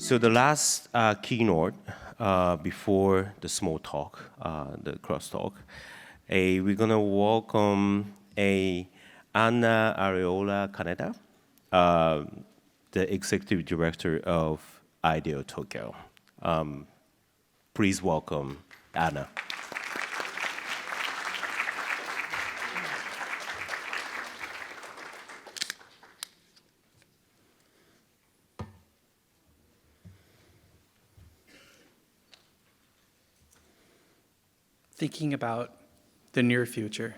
So the last keynote before the small talk, the crosstalk, we're gonna welcome Ana Arriola-Kanada, the executive director of IDEO Tokyo. Please welcome Ana. Thinking about the near future.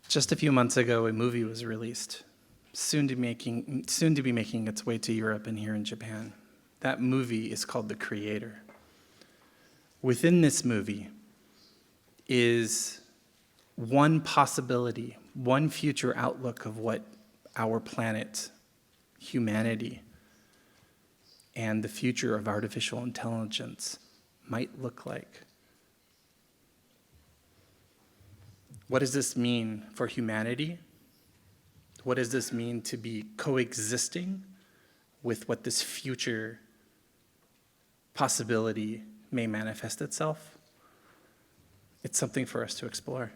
Just a few months ago, a movie was released, soon to be making its way to Europe and here in Japan. That movie is called The Creator. Within this movie is one possibility, one future outlook of what our planet, humanity, and the future of artificial intelligence might look like. What does this mean for humanity? What does this mean to be coexisting with what this future possibility may manifest itself? It's something for us to explore.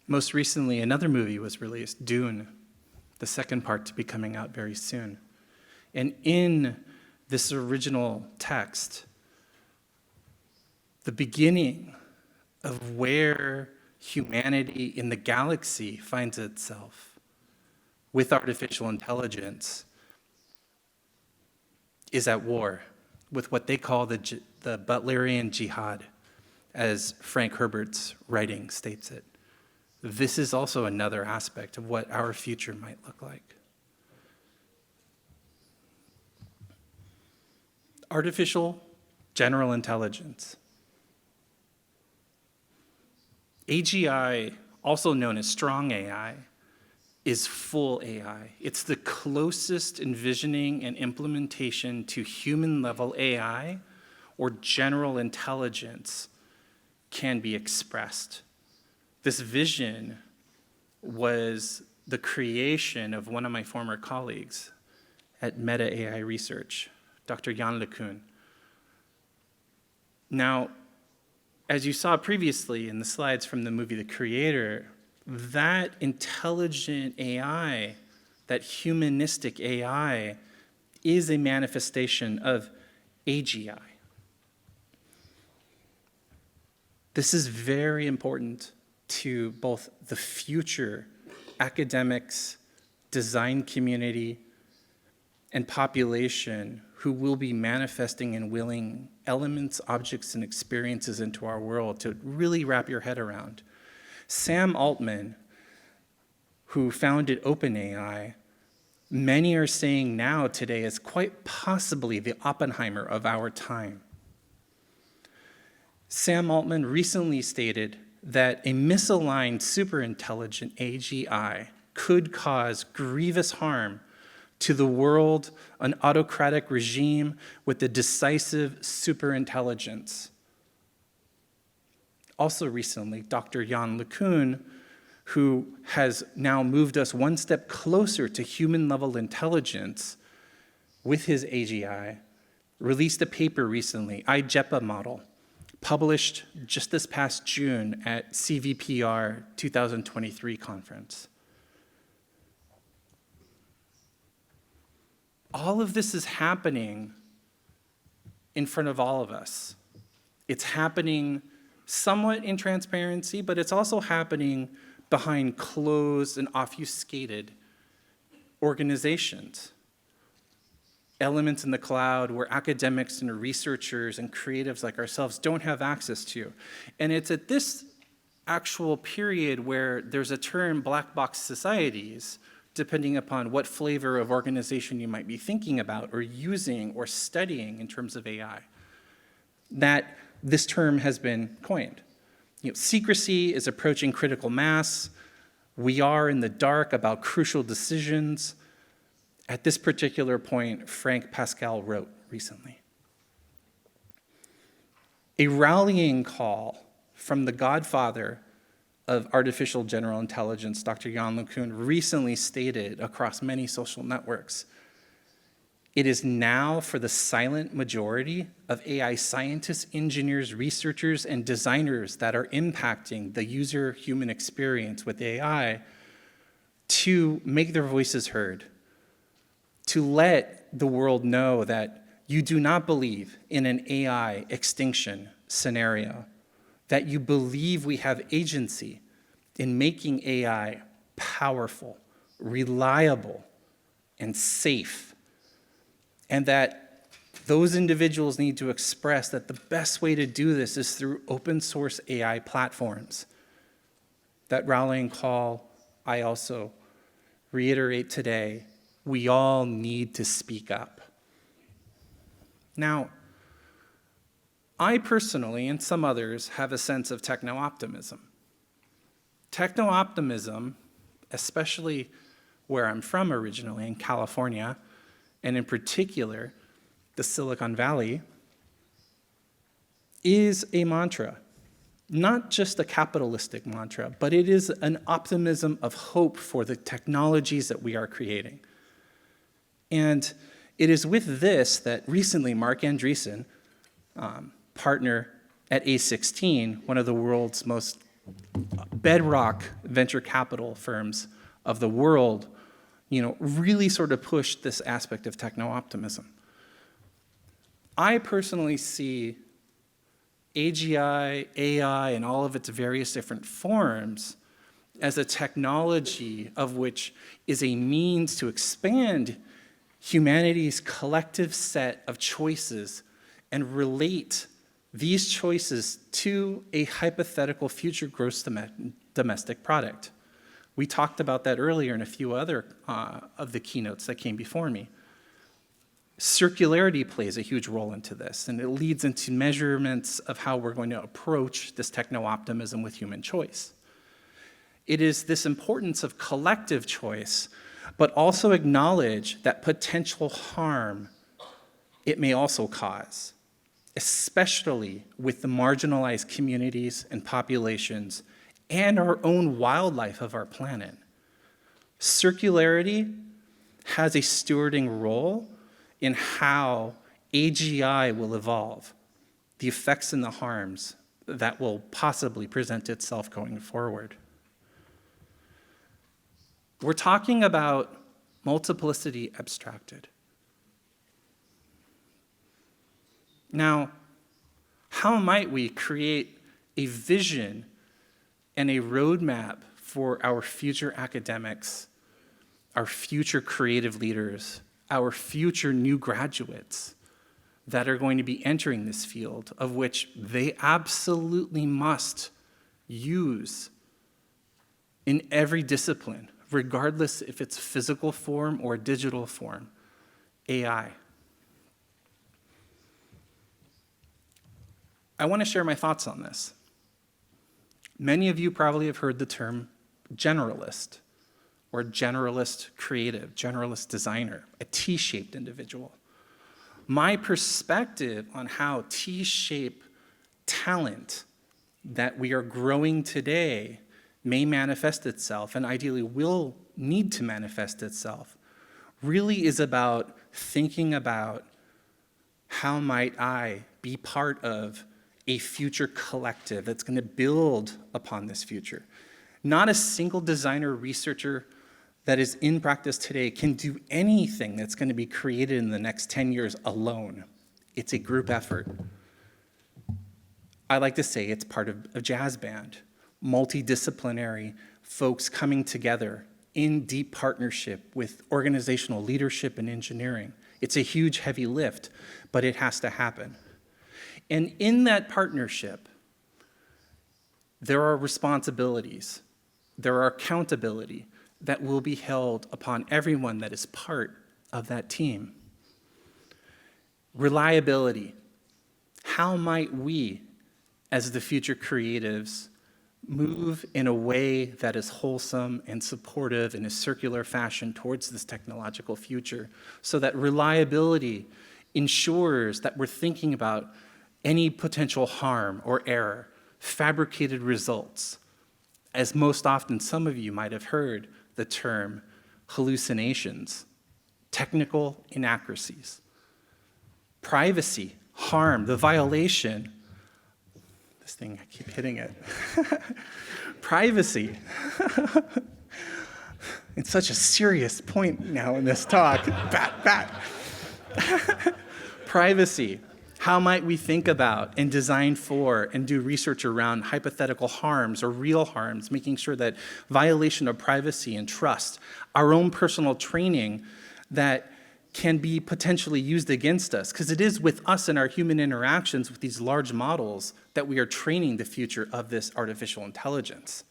Most recently, another movie was released, Dune, the second part to be coming out very soon. And in this original text, the beginning of where humanity in the galaxy finds itself with artificial intelligence is at war with what they call the Butlerian Jihad, as Frank Herbert's writing states it. This is also another aspect of what our future might look like. Artificial general intelligence. AGI, also known as strong AI, is full AI. It's the closest envisioning and implementation to human-level AI or general intelligence can be expressed. This vision was the creation of one of my former colleagues at Meta AI Research, Dr. Yann LeCun. Now, as you saw previously in the slides from the movie The Creator, that intelligent AI, that humanistic AI, is a manifestation of AGI. This is very important to both the future academics, design community, and population who will be manifesting and willing elements, objects, and experiences into our world to really wrap your head around. Sam Altman, who founded OpenAI, many are saying now today is quite possibly the Oppenheimer of our time. Sam Altman recently stated that a misaligned superintelligent AGI could cause grievous harm to the world, an autocratic regime with a decisive superintelligence. Also recently, Dr. Yann LeCun, who has now moved us one step closer to human-level intelligence with his AGI, released a paper recently, IJEPA model, published just this past June at CVPR 2023 conference. All of this is happening in front of all of us. It's happening somewhat in transparency, but it's also happening behind closed and obfuscated organizations. Elements in the cloud where academics and researchers and creatives like ourselves don't have access to. And it's at this actual period where there's a term black box societies, depending upon what flavor of organization you might be thinking about or using or studying in terms of AI, that this term has been coined. Secrecy is approaching critical mass. We are in the dark about crucial decisions. At this particular point, Frank Pascal wrote recently. A rallying call from the godfather of artificial general intelligence, Dr. Jan LeCun, recently stated across many social networks, it is now for the silent majority of AI scientists, engineers, researchers, and designers that are impacting the user-human experience with AI to make their voices heard, to let the world know that you do not believe in an AI extinction scenario, that you believe we have agency in making AI powerful, reliable, and safe, and that those individuals need to express that the best way to do this is through open source AI platforms. That rallying call, I also reiterate today, we all need to speak up. Now, I personally, and some others, have a sense of techno-optimism. Techno-optimism, especially where I'm from originally, in California, and in particular, the Silicon Valley, is a mantra. Not just a capitalistic mantra, but it is an optimism of hope for the technologies that we are creating. And it is with this that recently Mark Andreessen, partner at A16, one of the world's most bedrock venture capital firms of the world, really sort of pushed this aspect of techno-optimism. I personally see AGI, AI, and all of its various different forms as a technology of which is a means to expand humanity's collective set of choices and relate these choices to a hypothetical future gross domestic product. We talked about that earlier in a few other of the keynotes that came before me. Circularity plays a huge role into this, and it leads into measurements of how we're going to approach this techno-optimism with human choice. It is this importance of collective choice, but also acknowledge that potential harm it may also cause, especially with the marginalized communities and populations and our own wildlife of our planet. Circularity has a stewarding role in how AGI will evolve, the effects and the harms that will possibly present itself going forward. We're talking about multiplicity abstracted. Now, how might we create a vision and a roadmap for our future academics, our future creative leaders, our future new graduates that are going to be entering this field, of which they absolutely must use in every discipline, regardless if it's physical form or digital form, AI. I want to share my thoughts on this. Many of you probably have heard the term generalist, or generalist creative, generalist designer, a T-shaped individual. My perspective on how T-shaped talent that we are growing today may manifest itself, and ideally will need to manifest itself, really is about thinking about how might I be part of a future collective that's going to build upon this future. Not a single designer, researcher that is in practice today can do anything that's going to be created in the next 10 years alone. It's a group effort. I like to say it's part of a jazz band, multidisciplinary folks coming together in deep partnership with organizational leadership and engineering. It's a huge, heavy lift, but it has to happen. And in that partnership, there are responsibilities, there are accountability that will be held upon everyone that is part of that team. Reliability. How might we, as the future creatives, move in a way that is wholesome and supportive in a circular fashion towards this technological future, so that reliability ensures that we're thinking about any potential harm or error, fabricated results, as most often some of you might have heard the term hallucinations, technical inaccuracies, privacy, harm, the violation. This thing, I keep hitting it. Privacy. It's such a serious point now in this talk. Bat. Privacy. How might we think about and design for and do research around hypothetical harms or real harms, making sure that violation of privacy and trust, our own personal training that can be potentially used against us, because it is with us and our human interactions with these large models that we are training the future of this artificial intelligence.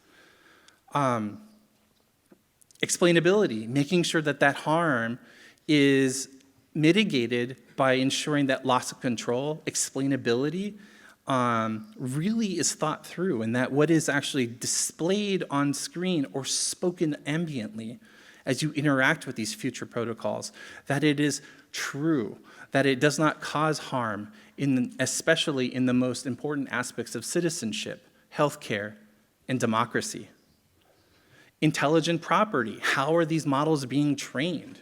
Explainability, making sure that that harm is mitigated by ensuring that loss of control, explainability, really is thought through, and that what is actually displayed on screen or spoken ambiently as you interact with these future protocols, that it is true, that it does not cause harm, especially in the most important aspects of citizenship, healthcare, and democracy. Intelligent property, how are these models being trained?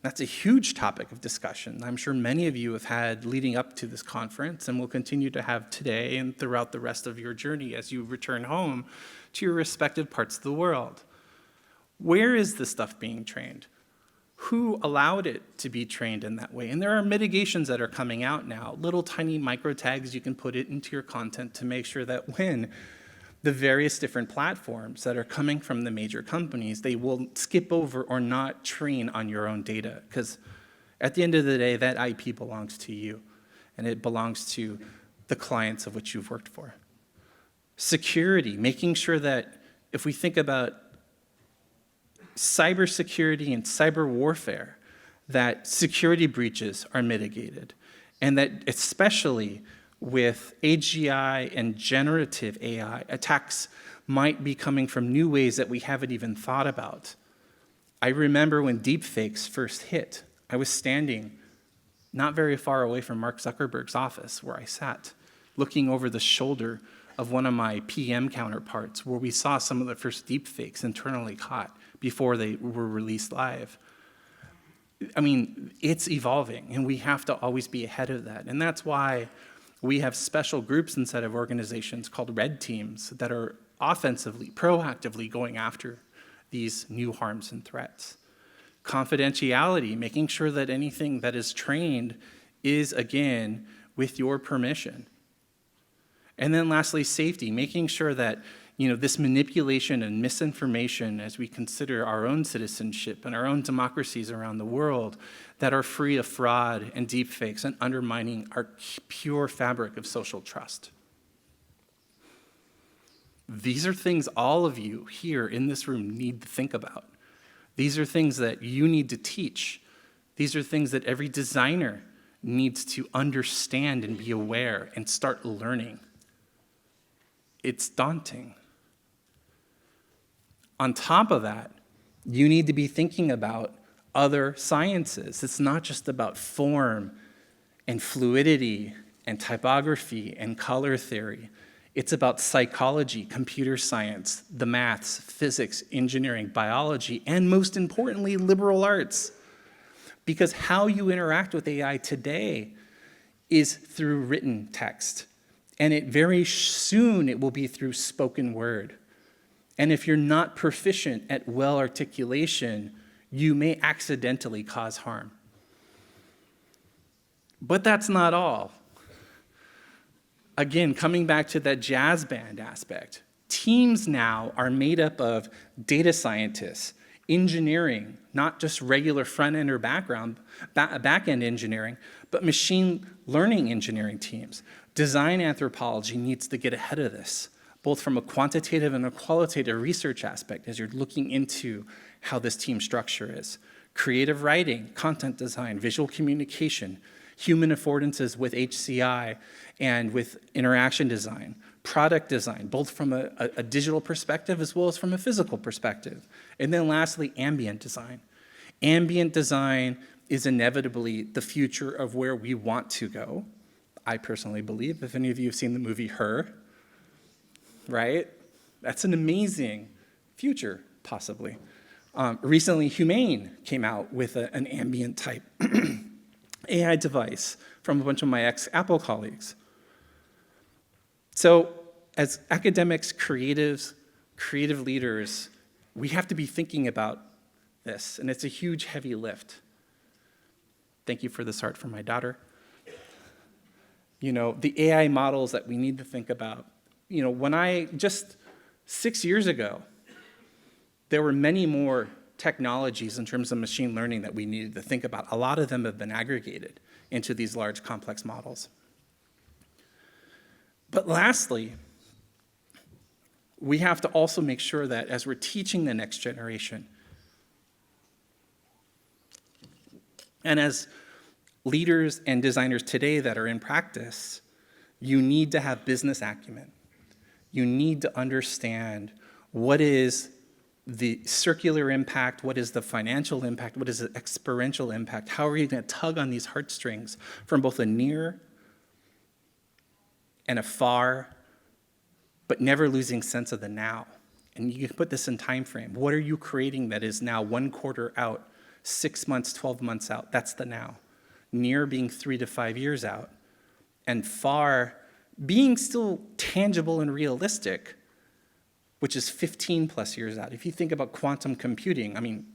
That's a huge topic of discussion. I'm sure many of you have had leading up to this conference and will continue to have today and throughout the rest of your journey as you return home to your respective parts of the world. Where is this stuff being trained? Who allowed it to be trained in that way? And there are mitigations that are coming out now, little tiny micro tags you can put it into your content to make sure that when the various different platforms that are coming from the major companies, they will skip over or not train on your own data. Because at the end of the day, that IP belongs to you, and it belongs to the clients of which you've worked for. Security, making sure that if we think about cybersecurity and cyber warfare, that security breaches are mitigated, and that especially with AGI and generative AI, attacks might be coming from new ways that we haven't even thought about. I remember when deepfakes first hit, I was standing not very far away from Mark Zuckerberg's office where I sat, looking over the shoulder of one of my PM counterparts where we saw some of the first deepfakes internally caught before they were released live. I mean, it's evolving, and we have to always be ahead of that. And that's why we have special groups inside of organizations called red teams that are offensively, proactively going after these new harms and threats. Confidentiality, making sure that anything that is trained is, again, with your permission. And then lastly, safety, making sure that this manipulation and misinformation as we consider our own citizenship and our own democracies around the world that are free of fraud and deepfakes and undermining our pure fabric of social trust. These are things all of you here in this room need to think about. These are things that you need to teach. These are things that every designer needs to understand and be aware and start learning. It's daunting. On top of that, you need to be thinking about other sciences. It's not just about form and fluidity and typography and color theory. It's about psychology, computer science, the maths, physics, engineering, biology, and most importantly, liberal arts. Because how you interact with AI today is through written text. And very soon it will be through spoken word. And if you're not proficient at well articulation, you may accidentally cause harm. But that's not all. Again, coming back to that jazz band aspect, teams now are made up of data scientists, engineering, not just regular front-end or back-end engineering, but machine learning engineering teams. Design anthropology needs to get ahead of this, both from a quantitative and a qualitative research aspect as you're looking into how this team structure is. Creative writing, content design, visual communication, human affordances with HCI and with interaction design, product design, both from a digital perspective as well as from a physical perspective. And then lastly, ambient design. Ambient design is inevitably the future of where we want to go. I personally believe, if any of you have seen the movie Her, right? That's an amazing future, possibly. Recently, Humane came out with an ambient type AI device from a bunch of my ex-Apple colleagues. So as academics, creatives, creative leaders, we have to be thinking about this, and it's a huge, heavy lift. Thank you for this art from my daughter. You know, the AI models that we need to think about. You know, when just 6 years ago, there were many more technologies in terms of machine learning that we needed to think about. A lot of them have been aggregated into these large, complex models. But lastly, we have to also make sure that as we're teaching the next generation, and as leaders and designers today that are in practice, you need to have business acumen. You need to understand what is the circular impact, what is the financial impact, what is the experiential impact, how are you going to tug on these heartstrings from both a near and a far, but never losing sense of the now. And you can put this in time frame. What are you creating that is now 1 quarter out, 6 months, 12 months out? That's the now. Near being 3 to 5 years out, and far being still tangible and realistic, which is 15 plus years out. If you think about quantum computing, I mean,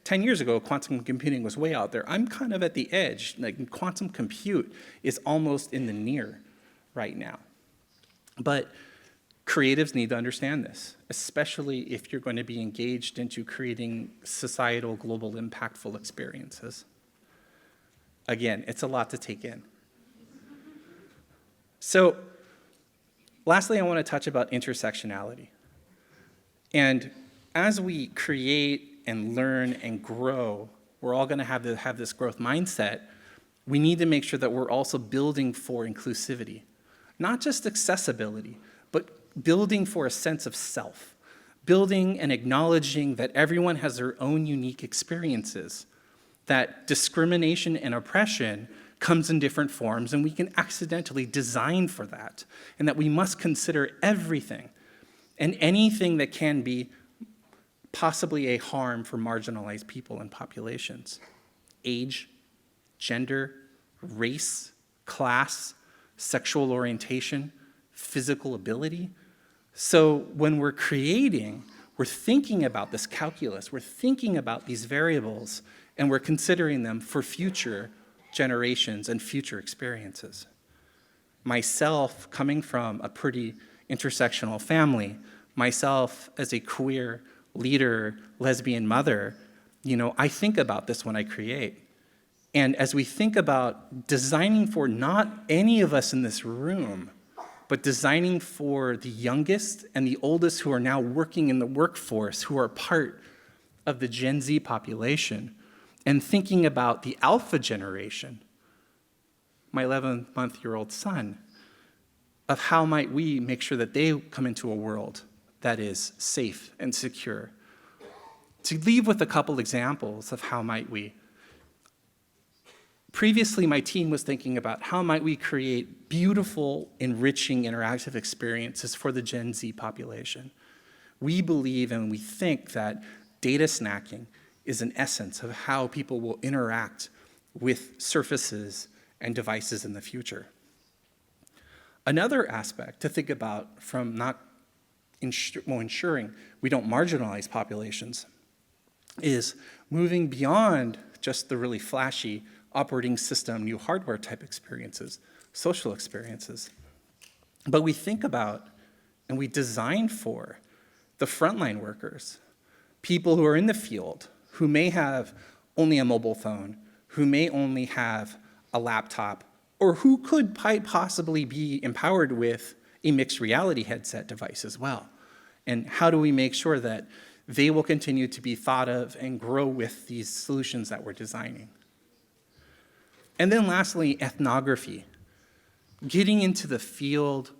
10 years ago, quantum computing was way out there. I'm kind of at the edge. Like, quantum compute is almost in the near right now. But creatives need to understand this, especially if you're going to be engaged into creating societal, global, impactful experiences. Again, it's a lot to take in. So, lastly, I want to touch about intersectionality. And as we create and learn and grow, we're all going to have this growth mindset. We need to make sure that we're also building for inclusivity. Not just accessibility, but building for a sense of self. Building and acknowledging that everyone has their own unique experiences. That discrimination and oppression comes in different forms, and we can accidentally design for that. And that we must consider everything and anything that can be possibly a harm for marginalized people and populations. Age, gender, race, class, sexual orientation, physical ability. So when we're creating, we're thinking about this calculus, we're thinking about these variables, and we're considering them for future generations and future experiences. Myself, coming from a pretty intersectional family, myself as a queer leader, lesbian mother, you know, I think about this when I create. And as we think about designing for not any of us in this room, but designing for the youngest and the oldest who are now working in the workforce, who are part of the Gen Z population, and thinking about the alpha generation, my 11-month-old son, of how might we make sure that they come into a world that is safe and secure. To leave with a couple examples of how might we. Previously, my team was thinking about how might we create beautiful, enriching, interactive experiences for the Gen Z population. We believe and we think that data snacking is an essence of how people will interact with surfaces and devices in the future. Another aspect to think about from not ensuring we don't marginalize populations is moving beyond just the really flashy operating system, new hardware type experiences, social experiences. But we think about and we design for the frontline workers, people who are in the field, who may have only a mobile phone, who may only have a laptop, or who could possibly be empowered with a mixed reality headset device as well. And how do we make sure that they will continue to be thought of and grow with these solutions that we're designing? And then lastly, ethnography. Getting into the field,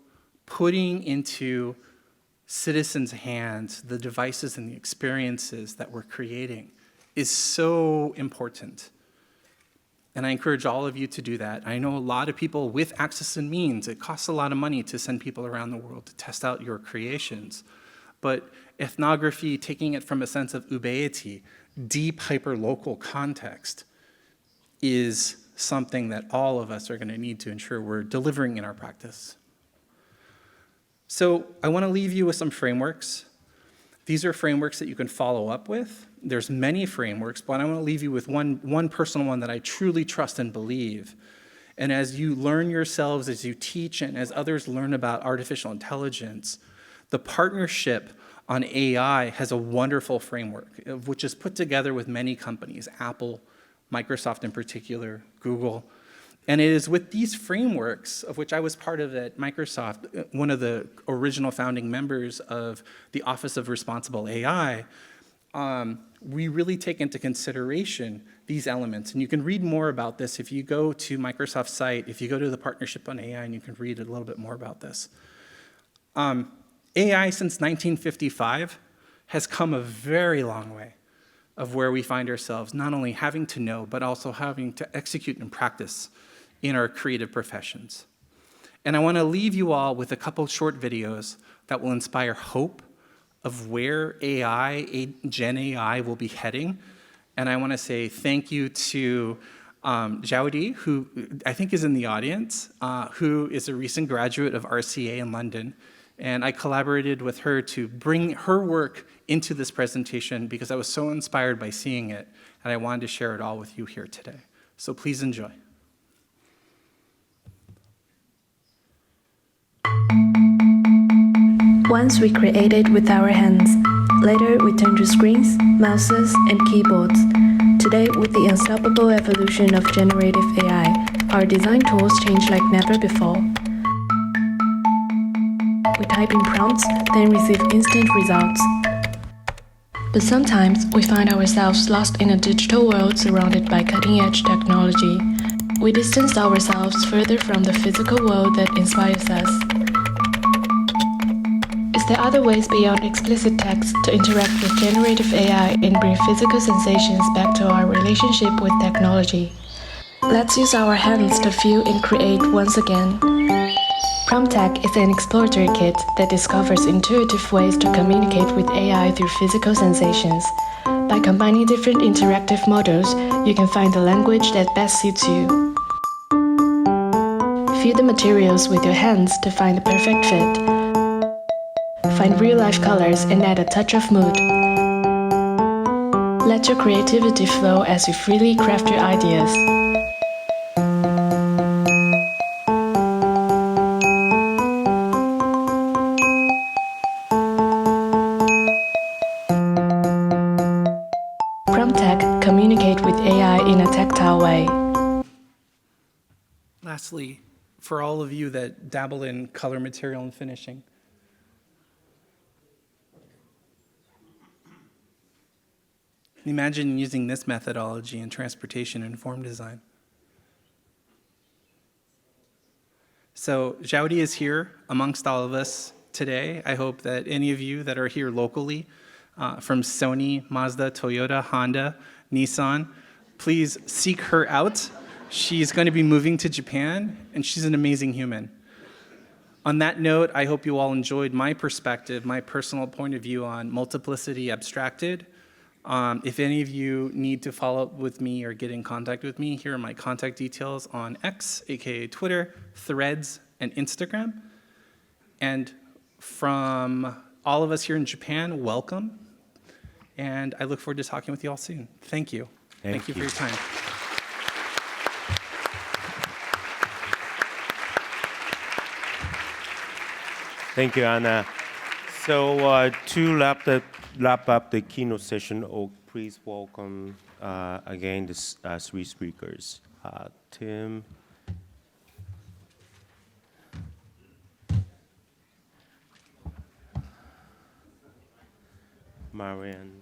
putting into citizens' hands the devices and the experiences that we're creating is so important. And I encourage all of you to do that. I know a lot of people with access and means, it costs a lot of money to send people around the world to test out your creations. but ethnography, taking it from a sense of ubiity, deep hyperlocal context, is something that all of us are going to need to ensure we're delivering in our practice. So I want to leave you with some frameworks. These are frameworks that you can follow up with. There's many frameworks, but I want to leave you with one personal one that I truly trust and believe. And as you learn yourselves, as you teach, and as others learn about artificial intelligence, the partnership on AI has a wonderful framework, which is put together with many companies, Apple, Microsoft in particular, Google. And it is with these frameworks, of which I was part of at Microsoft, one of the original founding members of the Office of Responsible AI, we really take into consideration these elements. And you can read more about this if you go to Microsoft's site, if you go to the Partnership on AI, and you can read a little bit more about this. AI since 1955 has come a very long way of where we find ourselves, not only having to know, but also having to execute and practice in our creative professions. And I want to leave you all with a couple short videos that will inspire hope of where AI, Gen AI, will be heading. And I want to say thank you to Jowdy, who I think is in the audience, who is a recent graduate of RCA in London. And I collaborated with her to bring her work into this presentation because I was so inspired by seeing it, and I wanted to share it all with you here today. So please enjoy. Once we created with our hands. Later we turned to screens, mouses, and keyboards. Today, with the unstoppable evolution of generative AI, our design tools change like never before. We type in prompts, then receive instant results. But sometimes we find ourselves lost in a digital world surrounded by cutting-edge technology. We distance ourselves further from the physical world that inspires us. Is there other ways beyond explicit text to interact with generative AI and bring physical sensations back to our relationship with technology? Let's use our hands to feel and create once again. PromptTech is an exploratory kit that discovers intuitive ways to communicate with AI through physical sensations. By combining different interactive models, you can find the language that best suits you. Feel the materials with your hands to find the perfect fit. Find real-life colors and add a touch of mood. Let your creativity flow as you freely craft your ideas. PromptTech communicate with AI in a tactile way. Lastly, for all of you that dabble in color material and finishing, imagine using this methodology in transportation and form design. So Jowdy is here amongst all of us today. I hope that any of you that are here locally, from Sony, Mazda, Toyota, Honda, Nissan, please seek her out. She's going to be moving to Japan, and she's an amazing human. On that note, I hope you all enjoyed my perspective, my personal point of view on multiplicity abstracted. If any of you need to follow up with me or get in contact with me, here are my contact details on X, aka Twitter, Threads, and Instagram. And from all of us here in Japan, welcome. And I look forward to talking with you all soon. Thank you. Thank you for your time. Thank you, Ana. So to wrap up the keynote session, please welcome again the three speakers. Tim, Marian,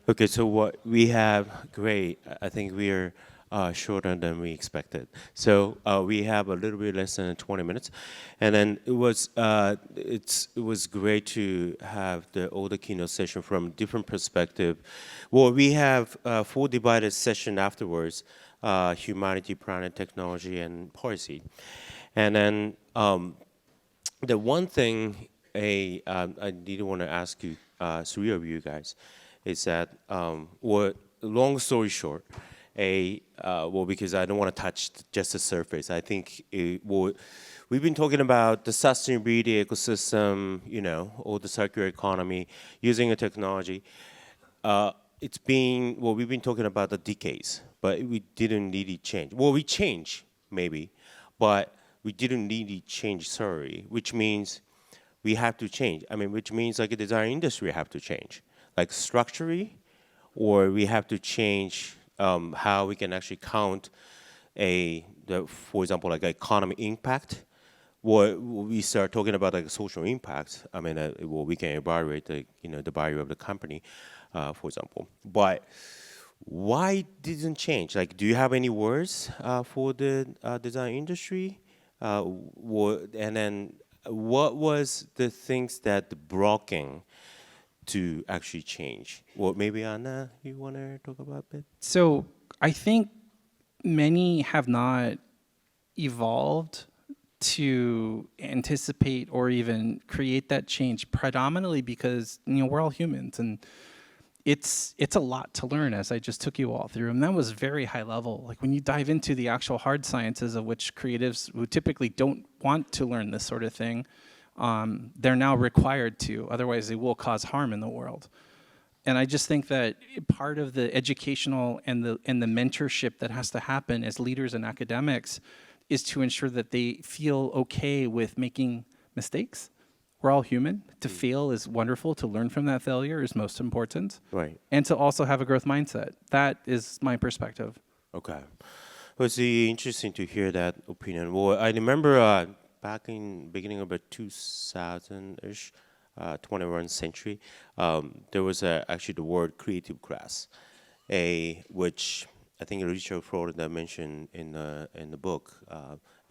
okay, so what we have, great. I think we are shorter than we expected. So we have a little bit less than 20 minutes, and then it was great to have all the keynote session from different perspective. Well, we have 4 divided session afterwards: humanity, planet, technology, and policy. And then the one thing I did want to ask you, 3 of you guys, is that long story short. Because I don't want to touch just the surface. I think we've been talking about the sustainability ecosystem, all the circular economy, using a technology. We've been talking about the decades, but we didn't really change. Well, we changed maybe, but we didn't really change thoroughly, which means we have to change. Which means like a design industry have to change, like structurally, or we have to change how we can actually count for example, like economic impact. Or we start talking about like social impact. We can evaluate the value of the company, for example. But why didn't change? Like, do you have any words for the design industry? And then what was the things that blocking to actually change? Well, maybe Ana, you want to talk about it? So I think many have not evolved to anticipate or even create that change, predominantly because we're all humans, and it's a lot to learn, as I just took you all through, and that was very high level. Like when you dive into the actual hard sciences, of which creatives who typically don't want to learn this sort of thing, they're now required to, otherwise they will cause harm in the world. And I just think that part of the educational and the mentorship that has to happen as leaders and academics is to ensure that they feel okay with making mistakes. We're all human. To fail is wonderful. To learn from that failure is most important. Right. And to also have a growth mindset. That is my perspective. Okay. Well, it's interesting to hear that opinion. Well, I remember back in beginning of the 2000-ish, 21st century, there was actually the word creative class, which I think Richard Florida mentioned in the book.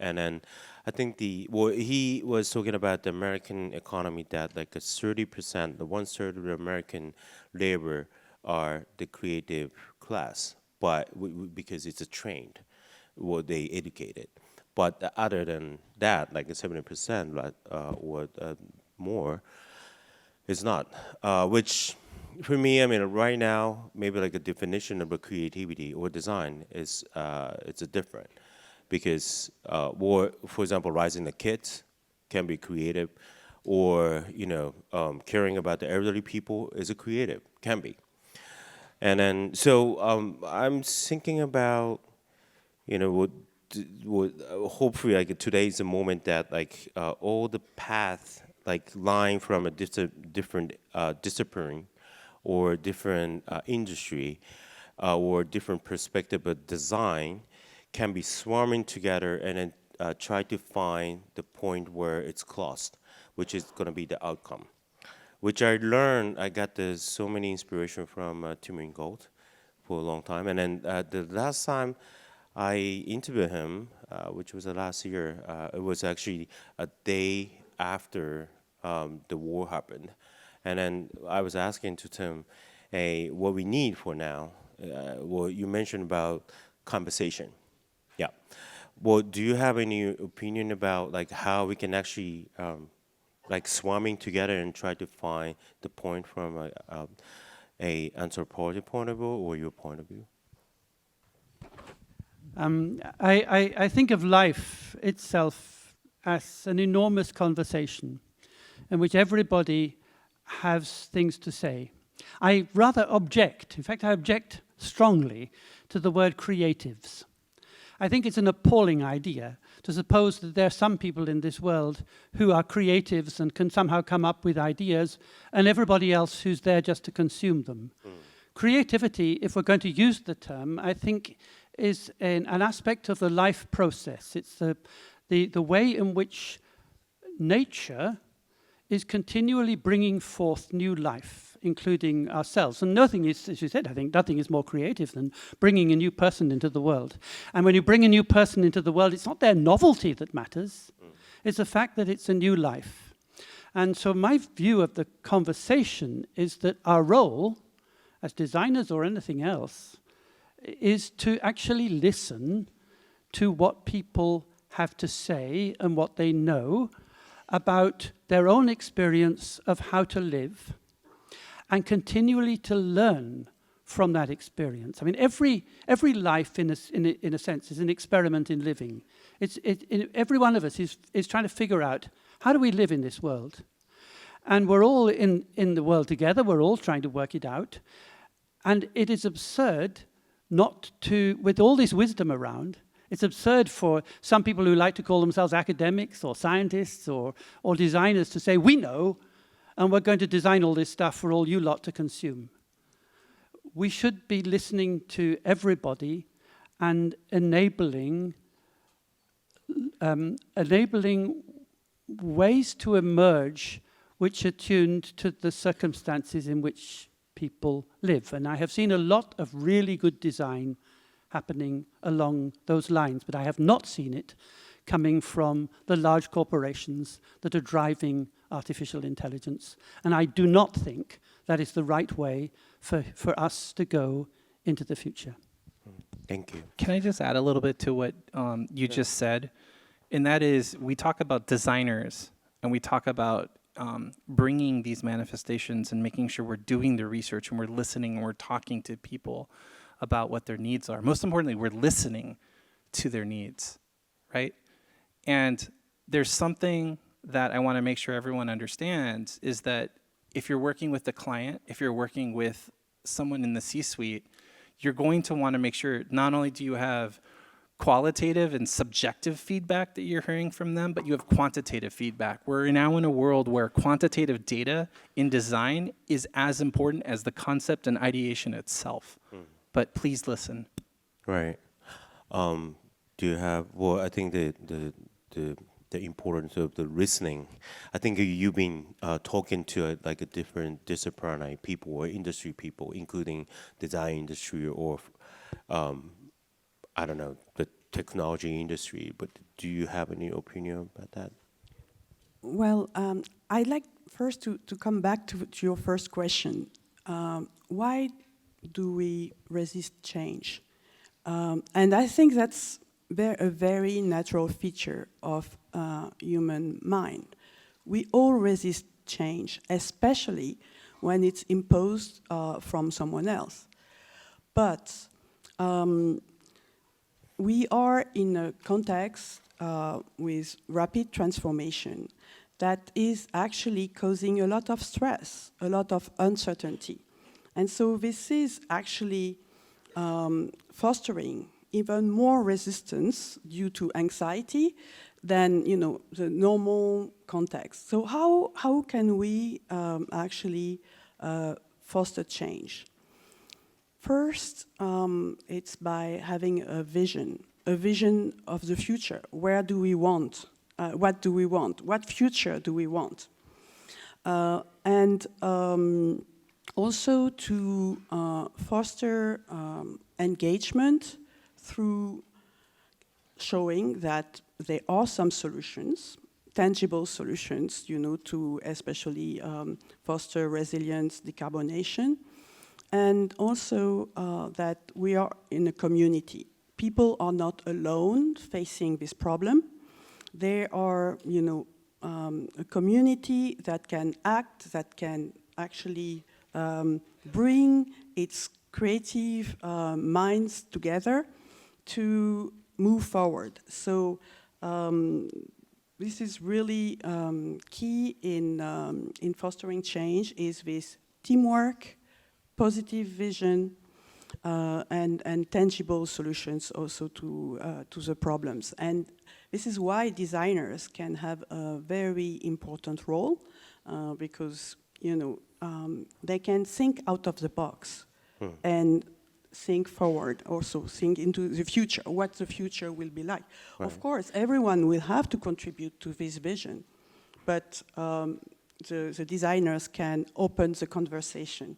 And then I think he was talking about the American economy, that like 30%, the 1/3 of the American labor are the creative class, but because it's trained, they educated. But other than that, like 70% or more, it's not. Which for me, right now, maybe like a definition of a creativity or design is it's different. Because, for example, raising the kids can be creative, or caring about the elderly people is a creative, can be. And then, so I'm thinking about, hopefully, like today is the moment that like all the path, like line from a different discipline, or different industry, or different perspective of design, can be swarming together and then try to find the point where it's closed, which is going to be the outcome. Which I learned, I got so many inspiration from Tim Ingold for a long time. And then the last time I interviewed him, which was last year, it was actually a day after the war happened. And then I was asking to Tim, what we need for now. You mentioned about conversation. Yeah. Well, do you have any opinion about like how we can actually like swarming together and try to find the point from a anthropology point of view or your point of view? I think of life itself as an enormous conversation in which everybody has things to say. I rather object, in fact I object strongly to the word creatives. I think it's an appalling idea to suppose that there are some people in this world who are creatives and can somehow come up with ideas, and everybody else who's there just to consume them. Creativity, if we're going to use the term, I think is an aspect of the life process. It's the way in which nature is continually bringing forth new life, including ourselves. And nothing is, as you said, I think, nothing is more creative than bringing a new person into the world. And when you bring a new person into the world, it's not their novelty that matters. It's the fact that it's a new life. And so my view of the conversation is that our role, as designers or anything else, is to actually listen to what people have to say and what they know about their own experience of how to live, and continually to learn from that experience. I mean, every life, in a sense, is an experiment in living. Every one of us is trying to figure out, how do we live in this world? And we're all in the world together. We're all trying to work it out. And it is absurd not to, with all this wisdom around, it's absurd for some people who like to call themselves academics or scientists or designers to say, we know, and we're going to design all this stuff for all you lot to consume. We should be listening to everybody and enabling ways to emerge which are tuned to the circumstances in which people live. And I have seen a lot of really good design happening along those lines, but I have not seen it coming from the large corporations that are driving artificial intelligence. And I do not think that is the right way for us to go into the future. Thank you. Can I just add a little bit to what you just said? And that is, we talk about designers, and we talk about bringing these manifestations and making sure we're doing the research and we're listening and we're talking to people about what their needs are. Most importantly, we're listening to their needs, right? And there's something that I want to make sure everyone understands, is that if you're working with the client, if you're working with someone in the C-suite, you're going to want to make sure not only do you have qualitative and subjective feedback that you're hearing from them, but you have quantitative feedback. We're now in a world where quantitative data in design is as important as the concept and ideation itself. But please listen. Right. Do you have? Well, I think the importance of the listening. I think you've been talking to like a different disciplinary people or industry people, including design industry or I don't know, the technology industry. But do you have any opinion about that? Well, I'd like first to come back to your first question. Why do we resist change? And I think that's a very natural feature of human mind. We all resist change, especially when it's imposed from someone else. But we are in a context with rapid transformation that is actually causing a lot of stress, a lot of uncertainty. And so this is actually fostering even more resistance due to anxiety than, you know, the normal context. So how can we actually foster change? First, it's by having a vision of the future. Where do we want? What do we want? What future do we want? And also to foster engagement through showing that there are some solutions, tangible solutions, you know, to especially foster resilience, decarbonation, and also that we are in a community. People are not alone facing this problem. There are, you know, a community that can act, that can actually bring its creative minds together to move forward. So this is really key in fostering change, is this teamwork, positive vision, and tangible solutions also to the problems. And this is why designers can have a very important role, because, you know, they can think out of the box and think forward, also think into the future, what the future will be like. Right. Of course, everyone will have to contribute to this vision, but the designers can open the conversation.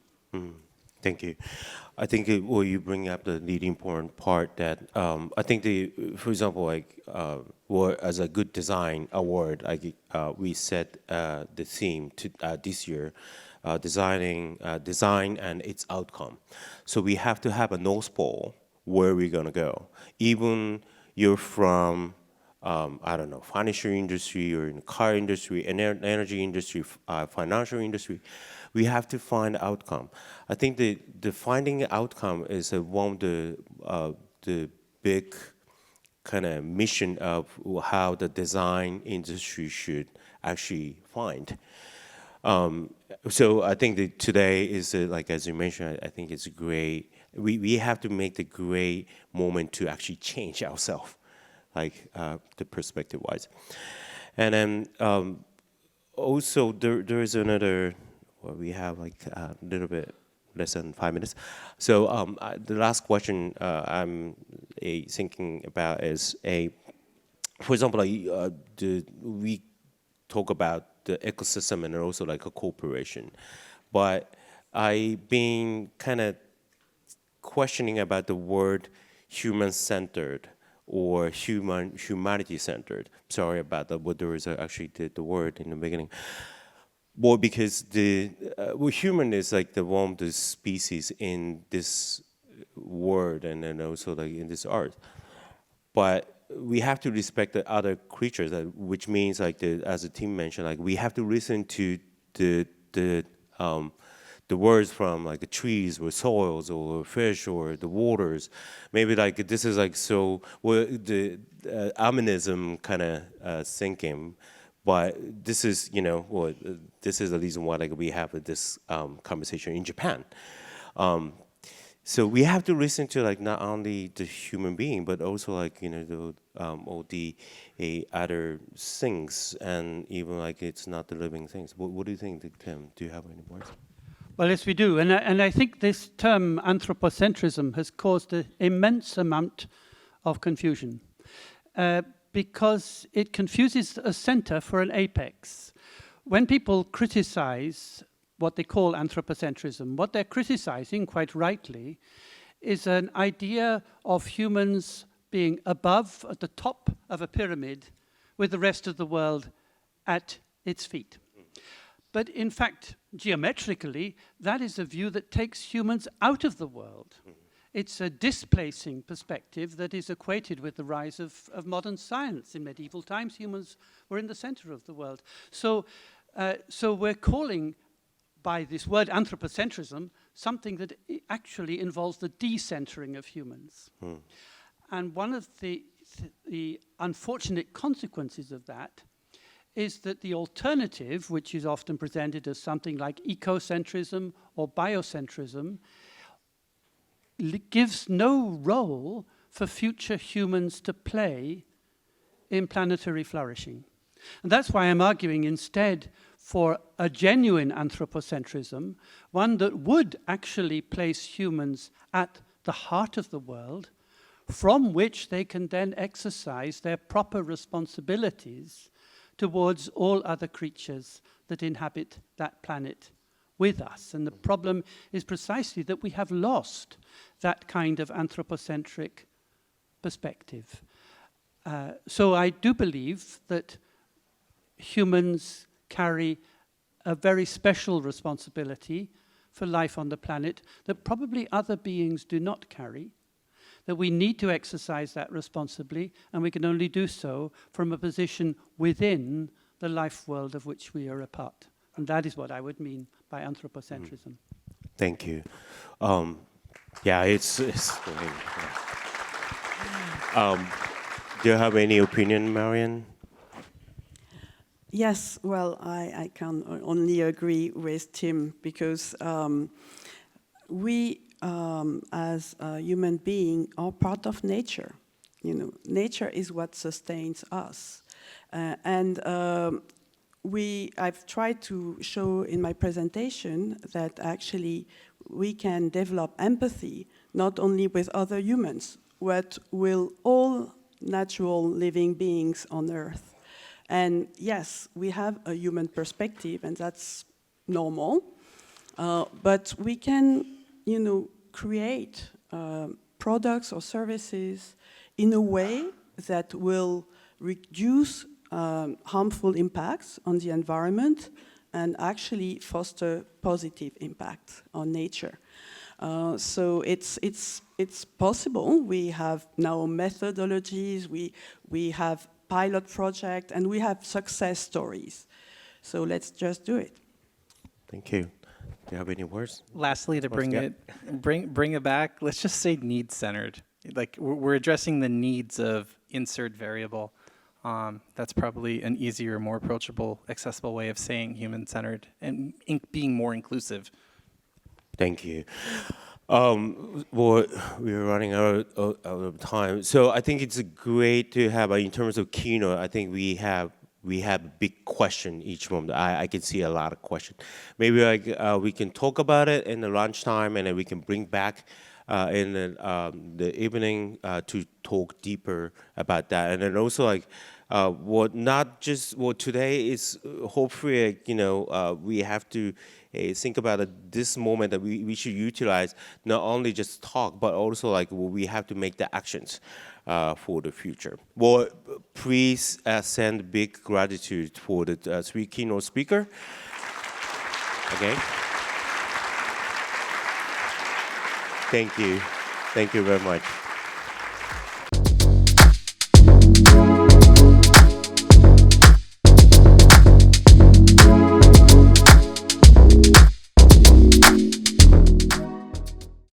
Thank you. I think well, you bring up the really important part that I think for example, like well, as a good design award, like we set the theme to this year, design and its outcome. So we have to have a North Pole where we're gonna go. Even you're from I don't know, financial industry or in the car industry, energy industry, financial industry, we have to find outcome. I think the finding outcome is one of the big kind of mission of how the design industry should actually find. So I think that today is like as you mentioned, I think it's great. We have to make the great moment to actually change ourselves, like the perspective-wise. And then also there is another. Well, we have like a little bit less than 5 minutes. So the last question I'm thinking about is for example, like, we talk about the ecosystem and also like a cooperation, but I've been kind of questioning about the word human-centered or humanity-centered. Sorry about that, but there is actually the word in the beginning. Well, because human is like the one of the species in this world and then also like in this art. But we have to respect the other creatures, which means like as the team mentioned, like we have to listen to the words from like the trees or soils or fish or the waters. Maybe like this is like so well, the aminism kind of thinking. But this is, you know, well, this is the reason why like we have this conversation in Japan. So we have to listen to like not only the human being, but also like, you know, all the other things, and even like it's not the living things. What do you think, Tim? Do you have any words? Well, yes, we do. And I think this term anthropocentrism has caused an immense amount of confusion. Because it confuses a center for an apex. When people criticize what they call anthropocentrism, what they're criticizing, quite rightly, is an idea of humans being above, at the top of a pyramid, with the rest of the world at its feet. But in fact, geometrically, that is a view that takes humans out of the world. It's a displacing perspective that is equated with the rise of modern science. In medieval times, humans were in the center of the world. So we're calling, by this word anthropocentrism, something that actually involves the decentering of humans. And one of the unfortunate consequences of that is that the alternative, which is often presented as something like ecocentrism or biocentrism, gives no role for future humans to play in planetary flourishing. And that's why I'm arguing instead for a genuine anthropocentrism, one that would actually place humans at the heart of the world, from which they can then exercise their proper responsibilities towards all other creatures that inhabit that planet with us. And the problem is precisely that we have lost that kind of anthropocentric perspective. So I do believe that humans carry a very special responsibility for life on the planet that probably other beings do not carry, that we need to exercise that responsibly, and we can only do so from a position within the life world of which we are a part. And that is what I would mean by anthropocentrism. Thank you. Yeah, it's do you have any opinion, Marian? Yes, well, I can only agree with Tim, because we, as a human being, are part of nature. You know, nature is what sustains us. I've tried to show in my presentation that actually we can develop empathy not only with other humans, but with all natural living beings on Earth. And yes, we have a human perspective, and that's normal. But we can, create products or services in a way that will reduce harmful impacts on the environment and actually foster positive impact on nature. So it's possible. We have now methodologies, we have pilot projects, and we have success stories. So let's just do it. Thank you. Do you have any words? Lastly, to bring it back, let's just say need-centered. Like we're addressing the needs of insert variable. That's probably an easier, more approachable, accessible way of saying human-centered and being more inclusive. Thank you. Well, we're running out of time. So I think it's great to have, in terms of keynote, I think we have a big question each moment. I can see a lot of questions. Maybe we can talk about it in the lunchtime, and then we can bring back in the evening to talk deeper about that. And then also today is hopefully, we have to think about this moment that we should utilize, not only just talk, but also we have to make the actions for the future. Well, please send big gratitude for the 3 keynote speakers. Okay. Thank you. Thank you very much.